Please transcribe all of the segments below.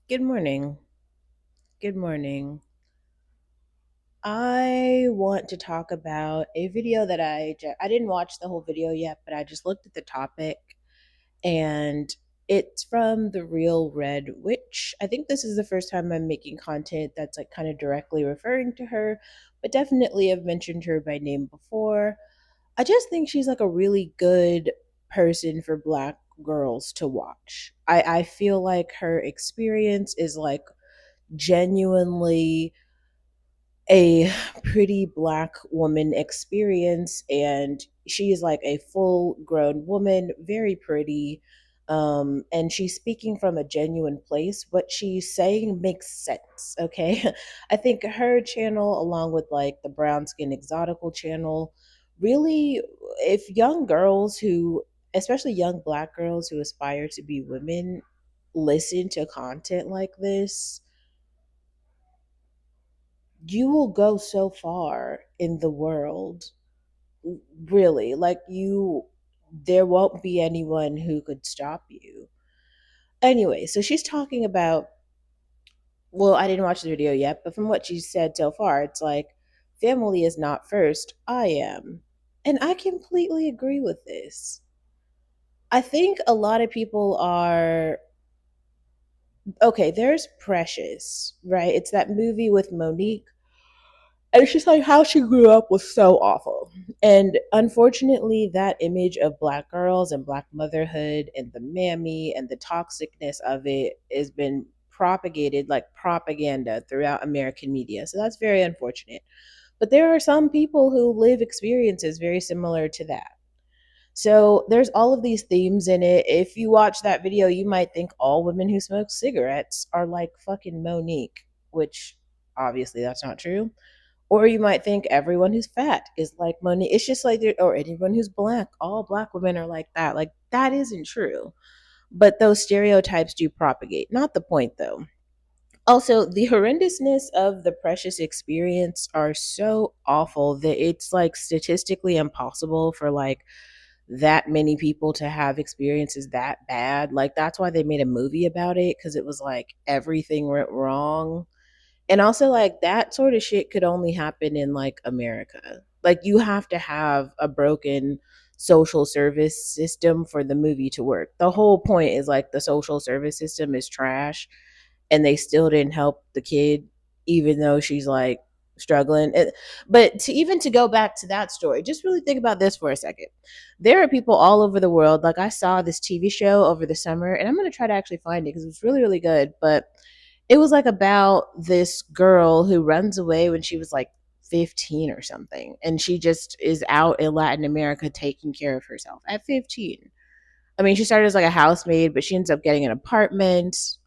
Good morning. Good morning. I want to talk about a video that I didn't watch the whole video yet, but I just looked at the topic and it's from the Real Red Witch. I think this is the first time I'm making content that's like kind of directly referring to her, but definitely have mentioned her by name before. I just think she's like a really good person for black girls to watch. I feel like her experience is like genuinely a pretty black woman experience, and she is like a full grown woman, very pretty, and she's speaking from a genuine place. What she's saying makes sense. Okay. I think her channel, along with like the brown skin exotical channel, really, if young girls who, especially young black girls who aspire to be women, listen to content like this, you will go so far in the world. Really, like, there won't be anyone who could stop you. Anyway, so she's talking about, well, I didn't watch the video yet, but from what she said so far, it's like family is not first, I am. And I completely agree with this. I think a lot of people are, okay, there's Precious, right? It's that movie with Monique. And it's just like how she grew up was so awful. And unfortunately, that image of black girls and black motherhood and the mammy and the toxicness of it has been propagated like propaganda throughout American media. So that's very unfortunate. But there are some people who live experiences very similar to that. So there's all of these themes in it. If you watch that video, you might think all women who smoke cigarettes are like fucking Monique, which obviously that's not true. Or you might think everyone who's fat is like Monique. It's just like, or anyone who's black, all black women are like that. Like, that isn't true. But those stereotypes do propagate. Not the point, though. Also, the horrendousness of the Precious experience are so awful that it's like statistically impossible for like that many people to have experiences that bad. Like, that's why they made a movie about it, because it was like everything went wrong. And also, like, that sort of shit could only happen in like America. Like, you have to have a broken social service system for the movie to work. The whole point is like the social service system is trash, and they still didn't help the kid even though she's like struggling. But to even to go back to that story, just really think about this for a second. There are people all over the world. Like, I saw this TV show over the summer, and I'm going to try to actually find it because it was really really good, but it was like about this girl who runs away when she was like 15 or something, and she just is out in Latin America taking care of herself at 15. I mean, she started as like a housemaid, but she ends up getting an apartment.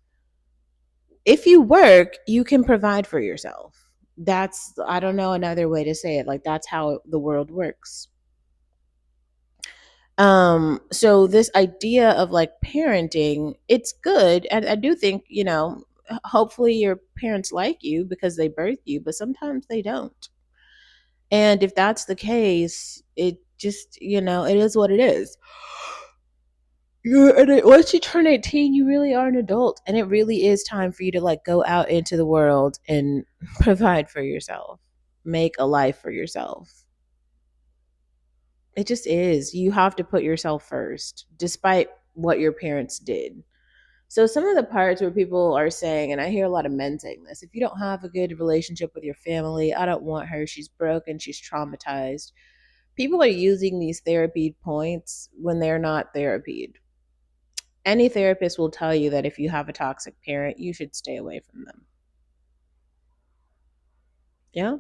If you work, you can provide for yourself. That's, I don't know another way to say it. Like, that's how the world works. So this idea of like parenting, it's good, and I do think, hopefully your parents like you because they birthed you, but sometimes they don't. And if that's the case, it just, it is what it is. Once you turn 18, you really are an adult, and it really is time for you to like go out into the world and provide for yourself, make a life for yourself. It just is. You have to put yourself first, despite what your parents did. So, some of the parts where people are saying, and I hear a lot of men saying this, if you don't have a good relationship with your family, I don't want her. She's broken. She's traumatized. People are using these therapy points when they're not therapied. Any therapist will tell you that if you have a toxic parent, you should stay away from them. Yeah.